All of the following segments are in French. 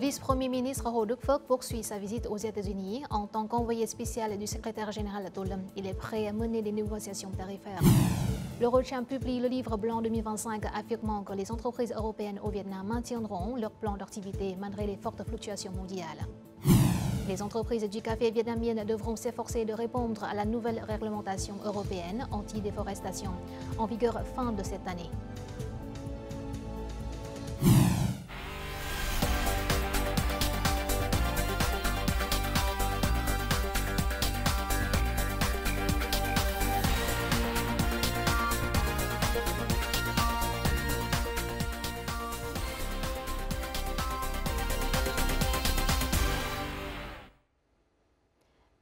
vice-premier ministre Ho Duc Phuc poursuit sa visite aux États-Unis en tant qu'envoyé spécial du secrétaire général Tô-Lâm. Il est prêt à mener des négociations tarifaires. L'Eurocham publie le livre blanc 2025 affirmant que les entreprises européennes au Vietnam maintiendront leur plan d'activité malgré les fortes fluctuations mondiales. Les entreprises du café vietnamiennes devront s'efforcer de répondre à la nouvelle réglementation européenne anti-déforestation en vigueur fin de cette année.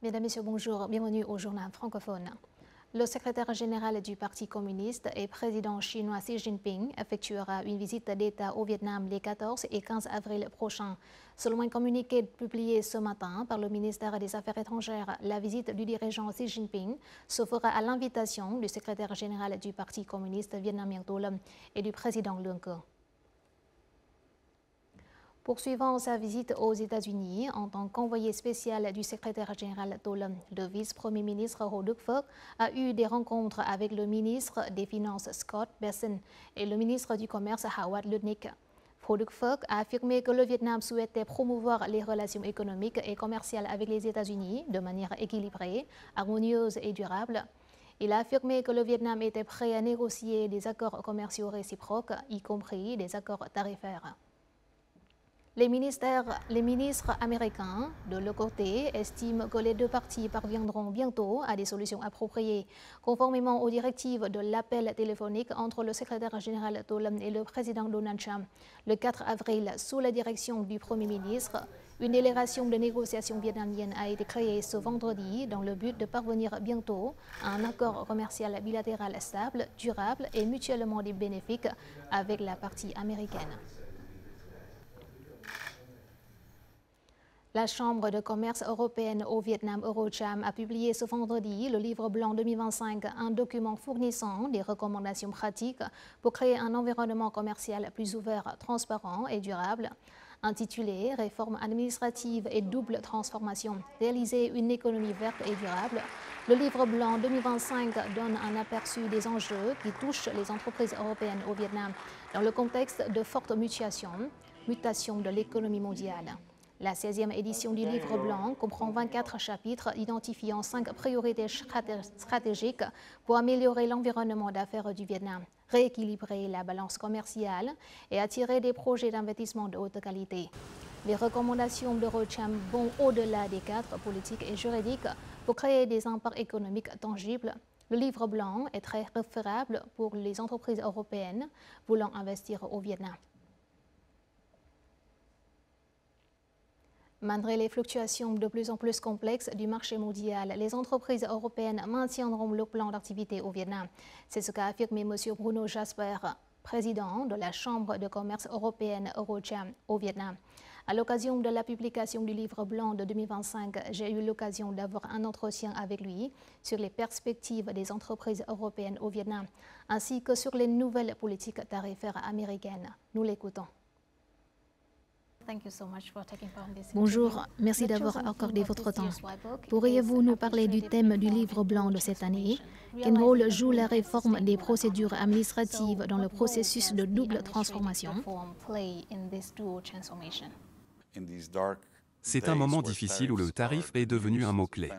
Mesdames, Messieurs, bonjour. Bienvenue au journal francophone. Le secrétaire général du Parti communiste et président chinois Xi Jinping effectuera une visite d'État au Vietnam les 14 et 15 avril prochains. Selon un communiqué publié ce matin par le ministère des Affaires étrangères, la visite du dirigeant Xi Jinping se fera à l'invitation du secrétaire général du Parti communiste vietnamien Tô-Lâm et du président Lương Cường. Poursuivant sa visite aux États-Unis en tant qu'envoyé spécial du secrétaire général Tô-Lâm, le vice-premier ministre Ho Duc Phuc a eu des rencontres avec le ministre des Finances Scott Bessent et le ministre du Commerce Howard Lutnick. Ho Duc Phuc a affirmé que le Vietnam souhaitait promouvoir les relations économiques et commerciales avec les États-Unis de manière équilibrée, harmonieuse et durable. Il a affirmé que le Vietnam était prêt à négocier des accords commerciaux réciproques, y compris des accords tarifaires. Les ministres américains, de leur côté, estiment que les deux parties parviendront bientôt à des solutions appropriées, conformément aux directives de l'appel téléphonique entre le secrétaire général Tô-Lâm et le président Donald Trump. Le 4 avril, sous la direction du Premier ministre, une délégation de négociation vietnamienne a été créée ce vendredi dans le but de parvenir bientôt à un accord commercial bilatéral stable, durable et mutuellement bénéfique avec la partie américaine. La Chambre de commerce européenne au Vietnam Eurocham a publié ce vendredi le livre blanc 2025, un document fournissant des recommandations pratiques pour créer un environnement commercial plus ouvert, transparent et durable. Intitulé « Réforme administrative et double transformation, réaliser une économie verte et durable », le livre blanc 2025 donne un aperçu des enjeux qui touchent les entreprises européennes au Vietnam dans le contexte de forte mutation de l'économie mondiale. La 16e édition du livre blanc comprend 24 chapitres identifiant 5 priorités stratégiques pour améliorer l'environnement d'affaires du Vietnam, rééquilibrer la balance commerciale et attirer des projets d'investissement de haute qualité. Les recommandations d'Eurocham vont au-delà des cadres politiques et juridiques pour créer des impacts économiques tangibles. Le livre blanc est très préférable pour les entreprises européennes voulant investir au Vietnam. Malgré les fluctuations de plus en plus complexes du marché mondial, les entreprises européennes maintiendront le plan d'activité au Vietnam. C'est ce qu'a affirmé M. Bruno Jasper, président de la Chambre de commerce européenne Eurocham au Vietnam. À l'occasion de la publication du livre blanc de 2025, j'ai eu l'occasion d'avoir un entretien avec lui sur les perspectives des entreprises européennes au Vietnam, ainsi que sur les nouvelles politiques tarifaires américaines. Nous l'écoutons. Bonjour, merci d'avoir accordé votre temps. Pourriez-vous nous parler du thème du livre blanc de cette année? Quel rôle joue la réforme des procédures administratives dans le processus de double transformation? C'est un moment difficile où le tarif est devenu un mot-clé.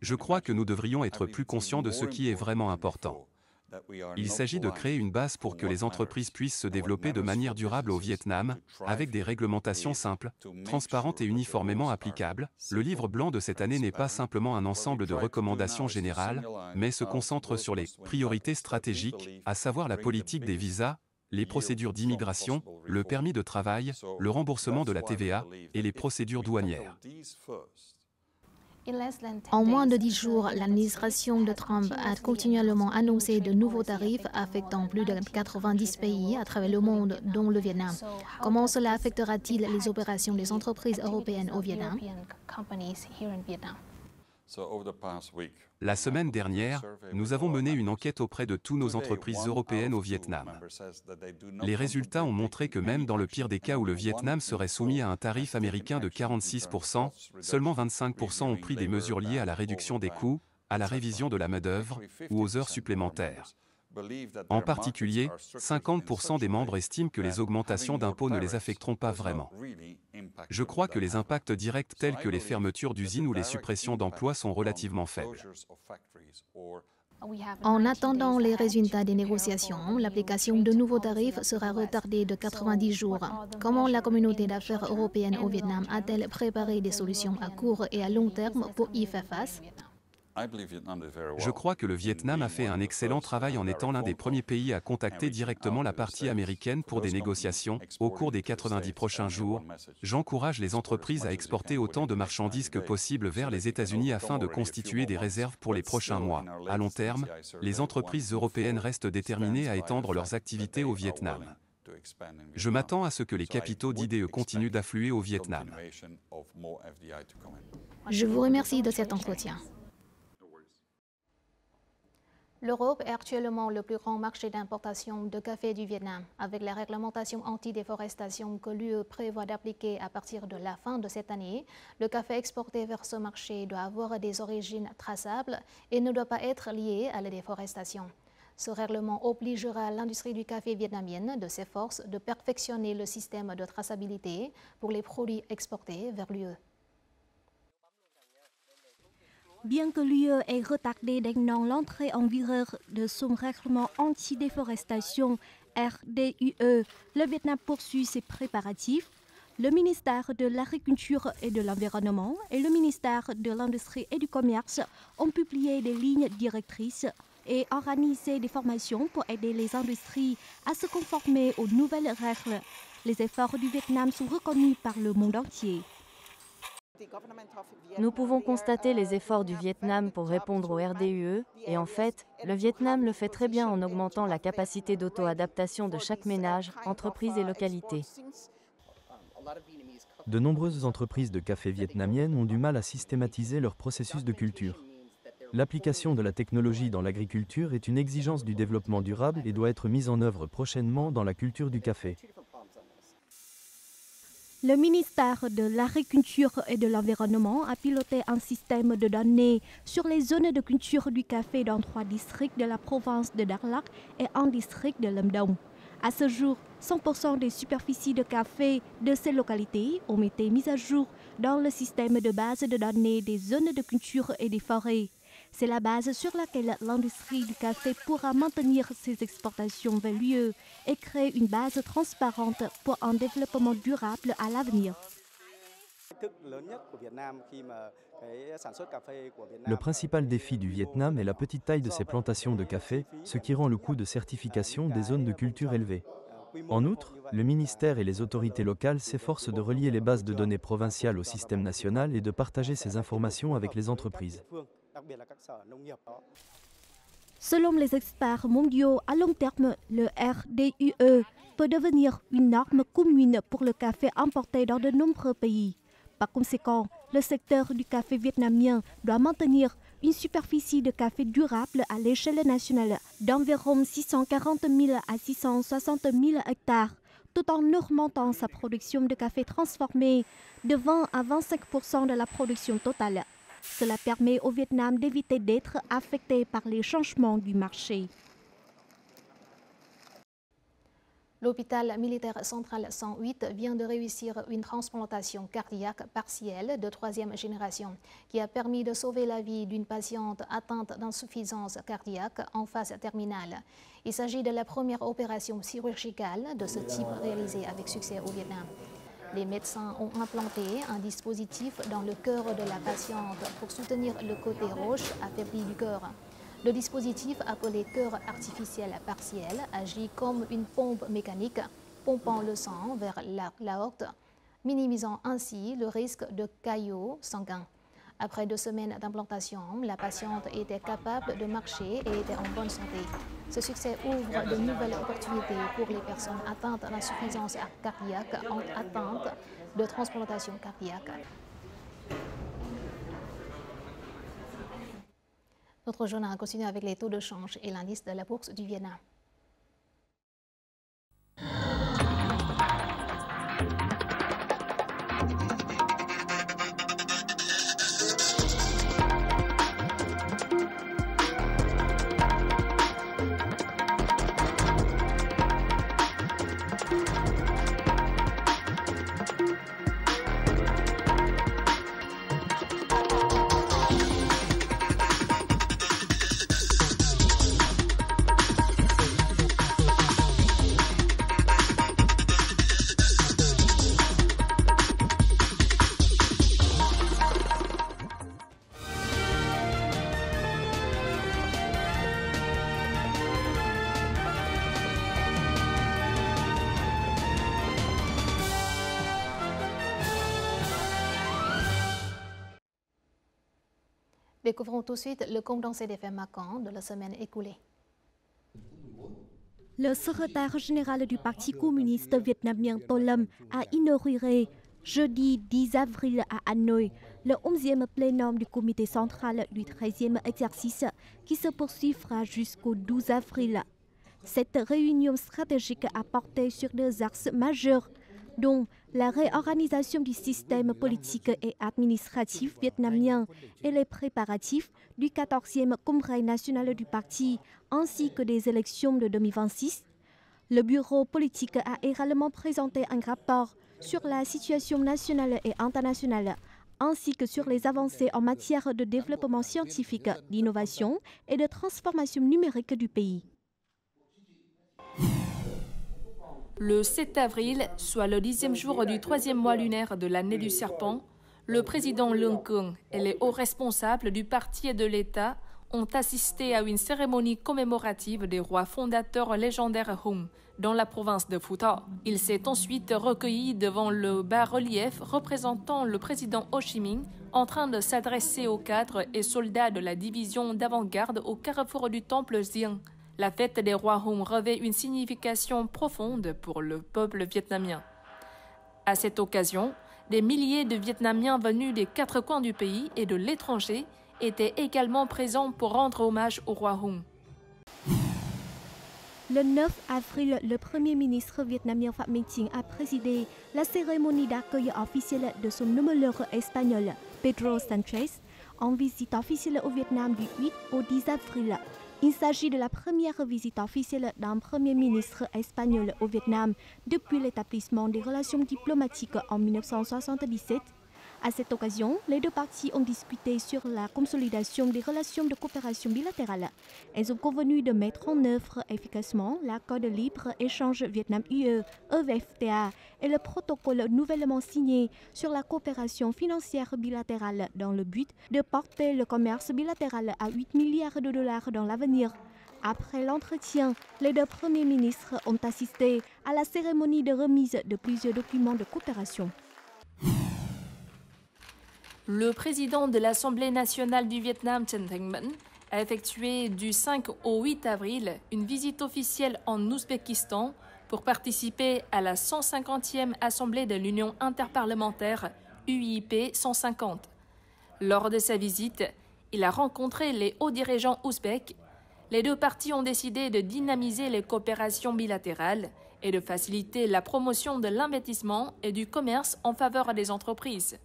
Je crois que nous devrions être plus conscients de ce qui est vraiment important. Il s'agit de créer une base pour que les entreprises puissent se développer de manière durable au Vietnam, avec des réglementations simples, transparentes et uniformément applicables. Le livre blanc de cette année n'est pas simplement un ensemble de recommandations générales, mais se concentre sur les priorités stratégiques, à savoir la politique des visas, les procédures d'immigration, le permis de travail, le remboursement de la TVA et les procédures douanières. En moins de 10 jours, l'administration de Trump a continuellement annoncé de nouveaux tarifs affectant plus de 90 pays à travers le monde, dont le Vietnam. Comment cela affectera-t-il les opérations des entreprises européennes au Vietnam? La semaine dernière, nous avons mené une enquête auprès de tous nos entreprises européennes au Vietnam. Les résultats ont montré que même dans le pire des cas où le Vietnam serait soumis à un tarif américain de 46%, seulement 25% ont pris des mesures liées à la réduction des coûts, à la révision de la main-d'œuvre ou aux heures supplémentaires. En particulier, 50% des membres estiment que les augmentations d'impôts ne les affecteront pas vraiment. Je crois que les impacts directs tels que les fermetures d'usines ou les suppressions d'emplois sont relativement faibles. En attendant les résultats des négociations, l'application de nouveaux tarifs sera retardée de 90 jours. Comment la communauté d'affaires européenne au Vietnam a-t-elle préparé des solutions à court et à long terme pour y faire face? Je crois que le Vietnam a fait un excellent travail en étant l'un des premiers pays à contacter directement la partie américaine pour des négociations. Au cours des 90 prochains jours, j'encourage les entreprises à exporter autant de marchandises que possible vers les États-Unis afin de constituer des réserves pour les prochains mois. À long terme, les entreprises européennes restent déterminées à étendre leurs activités au Vietnam. Je m'attends à ce que les capitaux d'IDE continuent d'affluer au Vietnam. Je vous remercie de cet entretien. L'Europe est actuellement le plus grand marché d'importation de café du Vietnam. Avec la réglementation anti-déforestation que l'UE prévoit d'appliquer à partir de la fin de cette année, le café exporté vers ce marché doit avoir des origines traçables et ne doit pas être lié à la déforestation. Ce règlement obligera l'industrie du café vietnamienne de s'efforcer de perfectionner le système de traçabilité pour les produits exportés vers l'UE. Bien que l'UE ait retardé d'un an l'entrée en vigueur de son règlement anti-déforestation RDUE, le Vietnam poursuit ses préparatifs. Le ministère de l'Agriculture et de l'Environnement et le ministère de l'Industrie et du Commerce ont publié des lignes directrices et organisé des formations pour aider les industries à se conformer aux nouvelles règles. Les efforts du Vietnam sont reconnus par le monde entier. Nous pouvons constater les efforts du Vietnam pour répondre au RDUE et en fait, le Vietnam le fait très bien en augmentant la capacité d'auto-adaptation de chaque ménage, entreprise et localité. De nombreuses entreprises de café vietnamiennes ont du mal à systématiser leur processus de culture. L'application de la technologie dans l'agriculture est une exigence du développement durable et doit être mise en œuvre prochainement dans la culture du café. Le ministère de l'Agriculture et de l'Environnement a piloté un système de données sur les zones de culture du café dans 3 districts de la province de Đắk Lắk et un district de Lâm Đồng. À ce jour, 100% des superficies de café de ces localités ont été mises à jour dans le système de base de données des zones de culture et des forêts. C'est la base sur laquelle l'industrie du café pourra maintenir ses exportations vers l'UE et créer une base transparente pour un développement durable à l'avenir. Le principal défi du Vietnam est la petite taille de ses plantations de café, ce qui rend le coût de certification des zones de culture élevé. En outre, le ministère et les autorités locales s'efforcent de relier les bases de données provinciales au système national et de partager ces informations avec les entreprises. Selon les experts mondiaux, à long terme, le RDUE peut devenir une norme commune pour le café importé dans de nombreux pays. Par conséquent, le secteur du café vietnamien doit maintenir une superficie de café durable à l'échelle nationale d'environ 640 000 à 660 000 hectares, tout en augmentant sa production de café transformé de 20 à 25% de la production totale. Cela permet au Vietnam d'éviter d'être affecté par les changements du marché. L'hôpital militaire central 108 vient de réussir une transplantation cardiaque partielle de 3e génération qui a permis de sauver la vie d'une patiente atteinte d'insuffisance cardiaque en phase terminale. Il s'agit de la première opération chirurgicale de ce type réalisée avec succès au Vietnam. Les médecins ont implanté un dispositif dans le cœur de la patiente pour soutenir le côté roche affaibli du cœur. Le dispositif, appelé cœur artificiel partiel, agit comme une pompe mécanique, pompant le sang vers l'aorte, minimisant ainsi le risque de caillots sanguins. Après 2 semaines d'implantation, la patiente était capable de marcher et était en bonne santé. Ce succès ouvre de nouvelles opportunités pour les personnes atteintes d'insuffisance cardiaque en attente de transplantation cardiaque. Notre journal continue avec les taux de change et l'indice de la bourse du Vietnam. Découvrons tout de suite le condensé des faits marquants de la semaine écoulée. Le secrétaire général du Parti communiste vietnamien Tô Lâm a inauguré jeudi 10 avril à Hanoï le 11e plénum du comité central du 13e exercice qui se poursuivra jusqu'au 12 avril. Cette réunion stratégique a porté sur deux axes majeurs, dont la réorganisation du système politique et administratif vietnamien et les préparatifs du 14e congrès national du parti, ainsi que des élections de 2026. Le bureau politique a également présenté un rapport sur la situation nationale et internationale, ainsi que sur les avancées en matière de développement scientifique, d'innovation et de transformation numérique du pays. Le 7 avril, soit le 10e jour du 3e mois lunaire de l'année du serpent, le président Lương Cường et les hauts responsables du parti et de l'État ont assisté à une cérémonie commémorative des rois fondateurs légendaires Hung dans la province de Phu Tho. Il s'est ensuite recueilli devant le bas-relief représentant le président Ho Chi Minh en train de s'adresser aux cadres et soldats de la division d'avant-garde au carrefour du temple Giang. La fête des rois Hung revêt une signification profonde pour le peuple vietnamien. À cette occasion, des milliers de Vietnamiens venus des quatre coins du pays et de l'étranger étaient également présents pour rendre hommage au roi Hung. Le 9 avril, le Premier ministre vietnamien Phạm Minh Chính a présidé la cérémonie d'accueil officielle de son homologue espagnol, Pedro Sánchez, en visite officielle au Vietnam du 8 au 10 avril. Il s'agit de la première visite officielle d'un Premier ministre espagnol au Vietnam depuis l'établissement des relations diplomatiques en 1977. À cette occasion, les deux parties ont discuté sur la consolidation des relations de coopération bilatérale. Elles ont convenu de mettre en œuvre efficacement l'accord de libre-échange Vietnam-UE, EVFTA, et le protocole nouvellement signé sur la coopération financière bilatérale dans le but de porter le commerce bilatéral à 8 milliards de dollars dans l'avenir. Après l'entretien, les deux premiers ministres ont assisté à la cérémonie de remise de plusieurs documents de coopération. Le président de l'Assemblée nationale du Vietnam, Trần Thanh Mẫn, a effectué du 5 au 8 avril une visite officielle en Ouzbékistan pour participer à la 150e Assemblée de l'Union interparlementaire UIP 150. Lors de sa visite, il a rencontré les hauts dirigeants ouzbeks. Les deux parties ont décidé de dynamiser les coopérations bilatérales et de faciliter la promotion de l'investissement et du commerce en faveur des entreprises.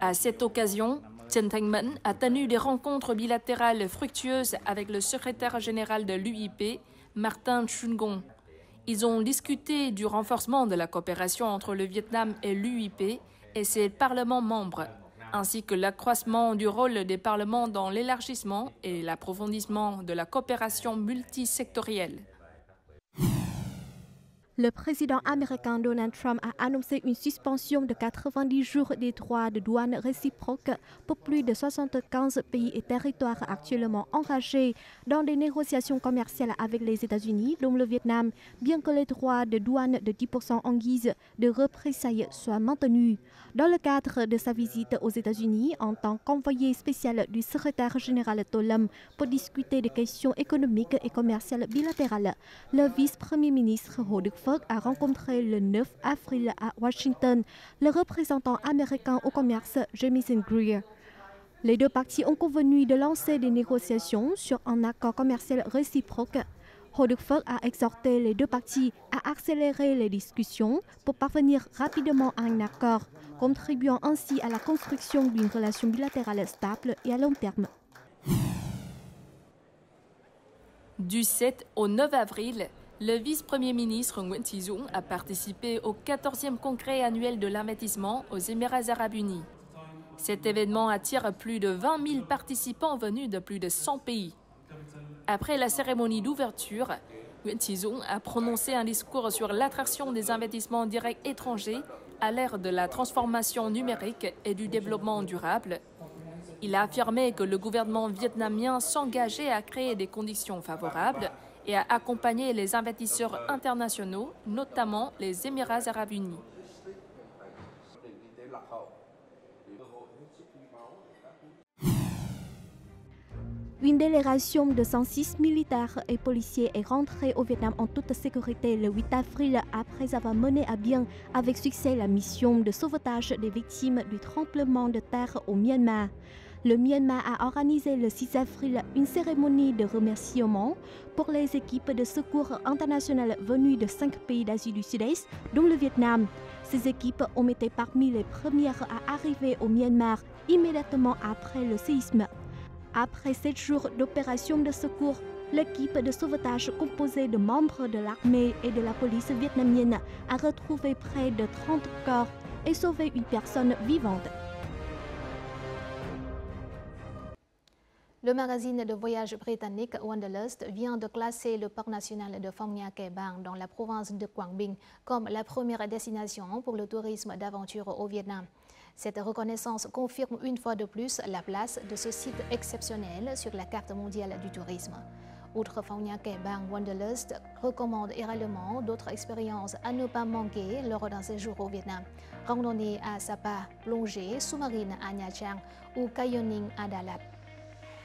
À cette occasion, Trần Thanh Mẫn a tenu des rencontres bilatérales fructueuses avec le secrétaire général de l'UIP, Martin Chungong. Ils ont discuté du renforcement de la coopération entre le Vietnam et l'UIP et ses parlements membres, ainsi que l'accroissement du rôle des parlements dans l'élargissement et l'approfondissement de la coopération multisectorielle. Le président américain Donald Trump a annoncé une suspension de 90 jours des droits de douane réciproques pour plus de 75 pays et territoires actuellement engagés dans des négociations commerciales avec les États-Unis, dont le Vietnam, bien que les droits de douane de 10% en guise de représailles soient maintenus. Dans le cadre de sa visite aux États-Unis, en tant qu'envoyé spécial du secrétaire général Tô Lâm pour discuter des questions économiques et commerciales bilatérales, le vice-premier ministre Hồ Đức Phước a rencontré le 9 avril à Washington le représentant américain au commerce Jamieson Greer. Les deux parties ont convenu de lancer des négociations sur un accord commercial réciproque. Hồ Đức Phước a exhorté les deux parties à accélérer les discussions pour parvenir rapidement à un accord, contribuant ainsi à la construction d'une relation bilatérale stable et à long terme. Du 7 au 9 avril, le vice-premier ministre Nguyễn Chí Dũng a participé au 14e congrès annuel de l'investissement aux Émirats arabes unis. Cet événement attire plus de 20 000 participants venus de plus de 100 pays. Après la cérémonie d'ouverture, Nguyễn Chí Dũng a prononcé un discours sur l'attraction des investissements directs étrangers à l'ère de la transformation numérique et du développement durable. Il a affirmé que le gouvernement vietnamien s'engageait à créer des conditions favorables et à accompagner les investisseurs internationaux, notamment les Émirats arabes unis. Une délégation de 106 militaires et policiers est rentrée au Vietnam en toute sécurité le 8 avril après avoir mené à bien avec succès la mission de sauvetage des victimes du tremblement de terre au Myanmar. Le Myanmar a organisé le 6 avril une cérémonie de remerciement pour les équipes de secours internationales venues de 5 pays d'Asie du Sud-Est, dont le Vietnam. Ces équipes ont été parmi les premières à arriver au Myanmar immédiatement après le séisme. Après 7 jours d'opération de secours, l'équipe de sauvetage composée de membres de l'armée et de la police vietnamienne a retrouvé près de 30 corps et sauvé une personne vivante. Le magazine de voyage britannique Wanderlust vient de classer le parc national de Phong Nha Kẻ Bàng dans la province de Quảng Bình comme la première destination pour le tourisme d'aventure au Vietnam. Cette reconnaissance confirme une fois de plus la place de ce site exceptionnel sur la carte mondiale du tourisme. Outre Phong Nha Kẻ Bàng, Wanderlust recommande également d'autres expériences à ne pas manquer lors d'un séjour au Vietnam. Randonnée à Sapa, plongée sous-marine à Nha Trang ou canyoning à Dalat.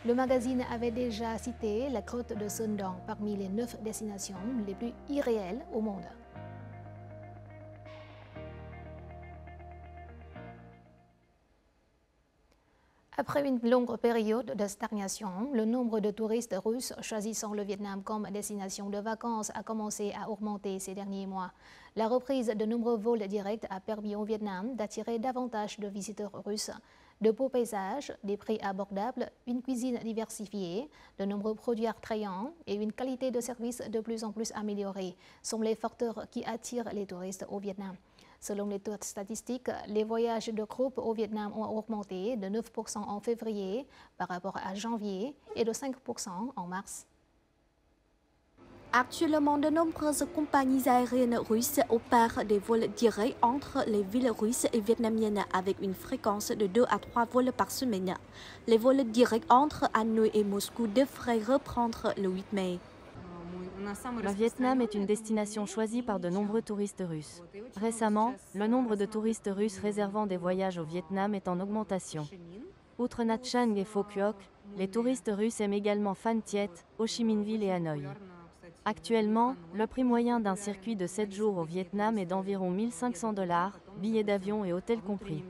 Le magazine avait déjà cité la grotte de Sơn Đoòng parmi les 9 destinations les plus irréelles au monde. Après une longue période de stagnation, le nombre de touristes russes choisissant le Vietnam comme destination de vacances a commencé à augmenter ces derniers mois. La reprise de nombreux vols directs a permis au Vietnam d'attirer davantage de visiteurs russes. De beaux paysages, des prix abordables, une cuisine diversifiée, de nombreux produits attrayants et une qualité de service de plus en plus améliorée sont les facteurs qui attirent les touristes au Vietnam. Selon les statistiques, les voyages de groupe au Vietnam ont augmenté de 9% en février par rapport à janvier et de 5% en mars. Actuellement, de nombreuses compagnies aériennes russes opèrent des vols directs entre les villes russes et vietnamiennes avec une fréquence de 2 à 3 vols par semaine. Les vols directs entre Hanoï et Moscou devraient reprendre le 8 mai. Le Vietnam est une destination choisie par de nombreux touristes russes. Récemment, le nombre de touristes russes réservant des voyages au Vietnam est en augmentation. Outre Nha Trang et Phu Quoc, les touristes russes aiment également Phan Thiet, Ho Chi Minh Ville et Hanoï. Actuellement, le prix moyen d'un circuit de 7 jours au Vietnam est d'environ $1 500, billets d'avion et hôtels compris.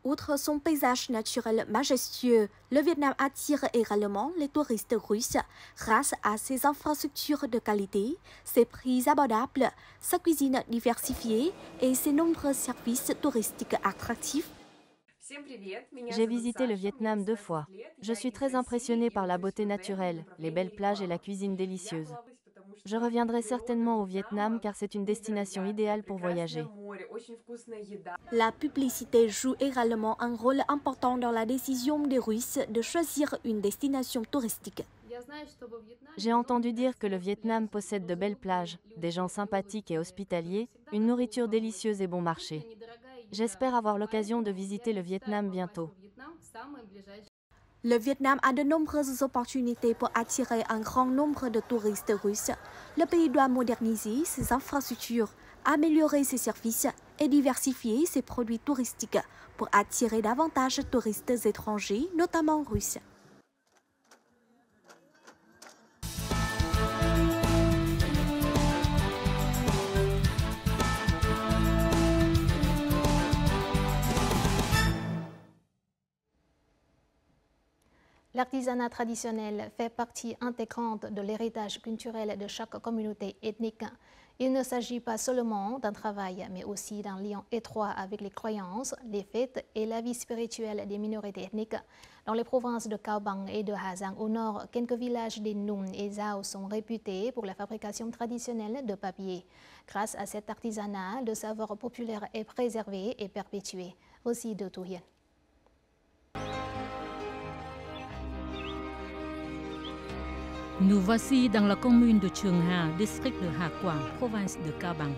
Outre son paysage naturel majestueux, le Vietnam attire également les touristes russes grâce à ses infrastructures de qualité, ses prix abordables, sa cuisine diversifiée et ses nombreux services touristiques attractifs. J'ai visité le Vietnam 2 fois. Je suis très impressionnée par la beauté naturelle, les belles plages et la cuisine délicieuse. Je reviendrai certainement au Vietnam car c'est une destination idéale pour voyager. La publicité joue également un rôle important dans la décision des Russes de choisir une destination touristique. J'ai entendu dire que le Vietnam possède de belles plages, des gens sympathiques et hospitaliers, une nourriture délicieuse et bon marché. J'espère avoir l'occasion de visiter le Vietnam bientôt. Le Vietnam a de nombreuses opportunités pour attirer un grand nombre de touristes russes. Le pays doit moderniser ses infrastructures, améliorer ses services et diversifier ses produits touristiques pour attirer davantage de touristes étrangers, notamment russes. L'artisanat traditionnel fait partie intégrante de l'héritage culturel de chaque communauté ethnique. Il ne s'agit pas seulement d'un travail, mais aussi d'un lien étroit avec les croyances, les fêtes et la vie spirituelle des minorités ethniques. Dans les provinces de Cao Bằng et de Hà Giang au nord, quelques villages des Nung et Zhao sont réputés pour la fabrication traditionnelle de papier. Grâce à cet artisanat, le savoir populaire est préservé et perpétué. Aussi de Thu Hiền. Nous voici dans la commune de Trường Hà, district de Hà Quảng, province de Cao Bằng.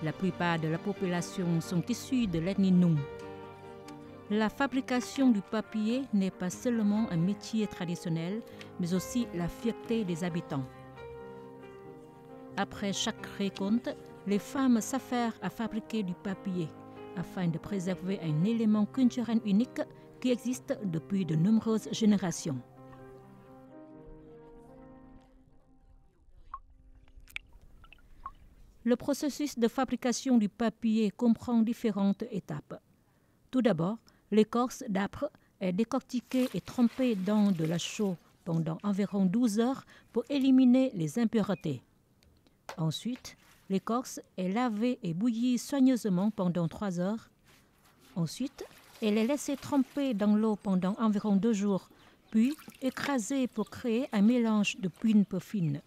La plupart de la population sont issus de l'ethnie Nung. La fabrication du papier n'est pas seulement un métier traditionnel, mais aussi la fierté des habitants. Après chaque récolte, les femmes s'affairent à fabriquer du papier afin de préserver un élément culturel unique qui existe depuis de nombreuses générations. Le processus de fabrication du papier comprend différentes étapes. Tout d'abord, l'écorce d'âpre est décortiquée et trempée dans de la chaux pendant environ 12 heures pour éliminer les impuretés. Ensuite, l'écorce est lavée et bouillie soigneusement pendant 3 heures. Ensuite, elle est laissée tremper dans l'eau pendant environ 2 jours, puis écrasée pour créer un mélange de pulpe fine.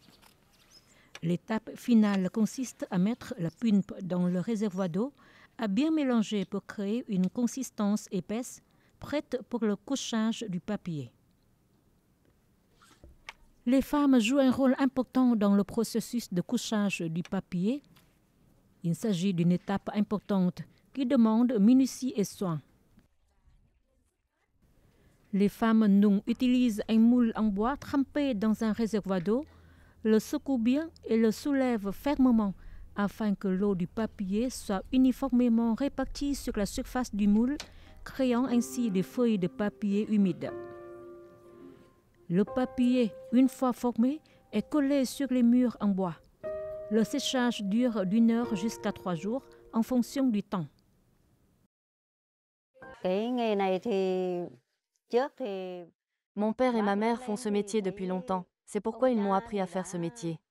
L'étape finale consiste à mettre la pulpe dans le réservoir d'eau, à bien mélanger pour créer une consistance épaisse, prête pour le couchage du papier. Les femmes jouent un rôle important dans le processus de couchage du papier. Il s'agit d'une étape importante qui demande minutie et soin. Les femmes Nung utilisent un moule en bois trempé dans un réservoir d'eau, le secouent bien et le soulèvent fermement afin que l'eau du papier soit uniformément répartie sur la surface du moule, créant ainsi des feuilles de papier humides. Le papier, une fois formé, est collé sur les murs en bois. Le séchage dure d'1 heure jusqu'à 3 jours en fonction du temps. Mon père et ma mère font ce métier depuis longtemps. C'est pourquoi ils m'ont appris à faire ce métier.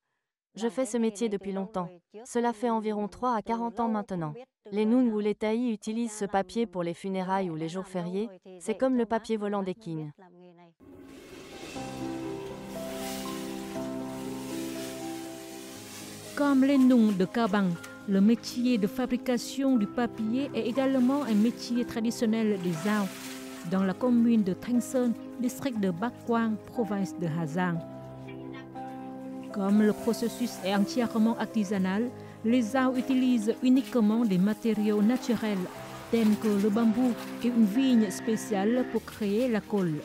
Je fais ce métier depuis longtemps. Cela fait environ 3 à 40 ans maintenant. Les Nung ou les Taï utilisent ce papier pour les funérailles ou les jours fériés. C'est comme le papier volant des Qing. Comme les Nung de Cao Bằng, le métier de fabrication du papier est également un métier traditionnel des Zhao, dans la commune de Thanh Sơn, district de Bắc Quang, province de Hà Giang. Comme le processus est entièrement artisanal, les Zhao utilisent uniquement des matériaux naturels, tels que le bambou et une vigne spéciale pour créer la colle.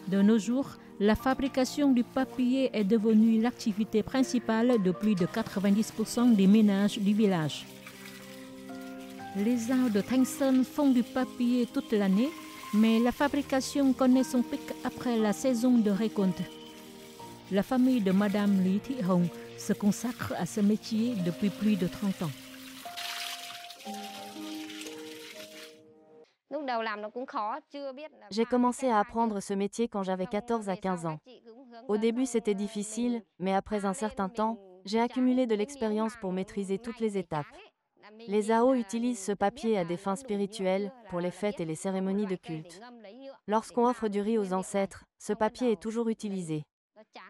De nos jours, la fabrication du papier est devenue l'activité principale de plus de 90% des ménages du village. Les Zhao de Thanh Sơn font du papier toute l'année, mais la fabrication connaît son pic après la saison de récolte. La famille de Madame Lý Thị Hồng se consacre à ce métier depuis plus de 30 ans. J'ai commencé à apprendre ce métier quand j'avais 14 à 15 ans. Au début, c'était difficile, mais après un certain temps, j'ai accumulé de l'expérience pour maîtriser toutes les étapes. Les Zhao utilisent ce papier à des fins spirituelles, pour les fêtes et les cérémonies de culte. Lorsqu'on offre du riz aux ancêtres, ce papier est toujours utilisé.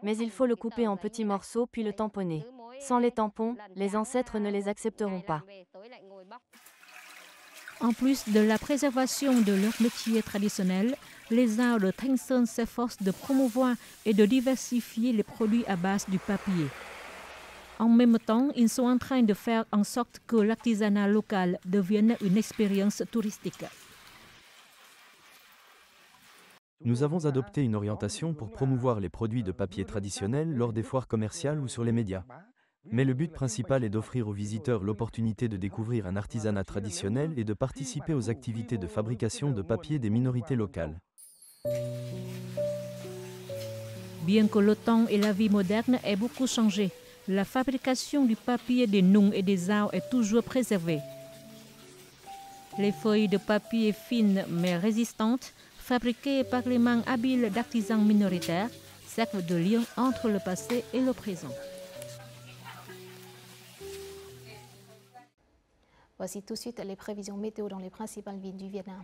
Mais il faut le couper en petits morceaux puis le tamponner. Sans les tampons, les ancêtres ne les accepteront pas. En plus de la préservation de leur métier traditionnel, les Zhao de Thanh Sơn s'efforcent de promouvoir et de diversifier les produits à base du papier. En même temps, ils sont en train de faire en sorte que l'artisanat local devienne une expérience touristique. Nous avons adopté une orientation pour promouvoir les produits de papier traditionnels lors des foires commerciales ou sur les médias. Mais le but principal est d'offrir aux visiteurs l'opportunité de découvrir un artisanat traditionnel et de participer aux activités de fabrication de papier des minorités locales. Bien que le temps et la vie moderne aient beaucoup changé, la fabrication du papier des Nung et des Zhao est toujours préservée. Les feuilles de papier fines mais résistantes, fabriquées par les mains habiles d'artisans minoritaires, servent de lien entre le passé et le présent. Voici tout de suite les prévisions météo dans les principales villes du Vietnam.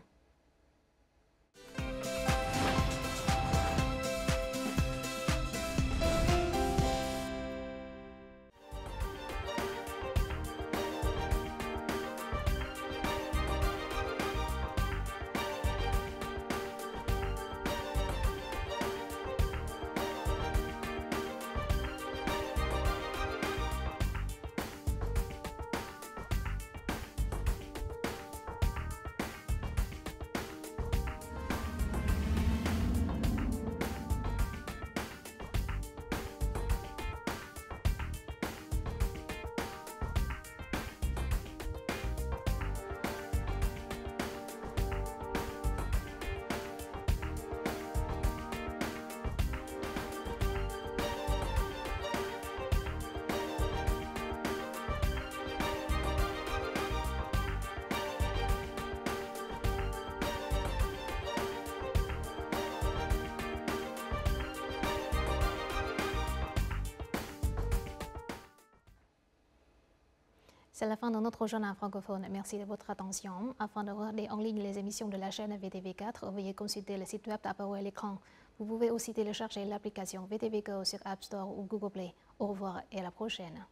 C'est la fin de notre journal francophone. Merci de votre attention. Afin de regarder en ligne les émissions de la chaîne VTV4, veuillez consulter le site web apparu à l'écran. Vous pouvez aussi télécharger l'application VTV Go sur App Store ou Google Play. Au revoir et à la prochaine.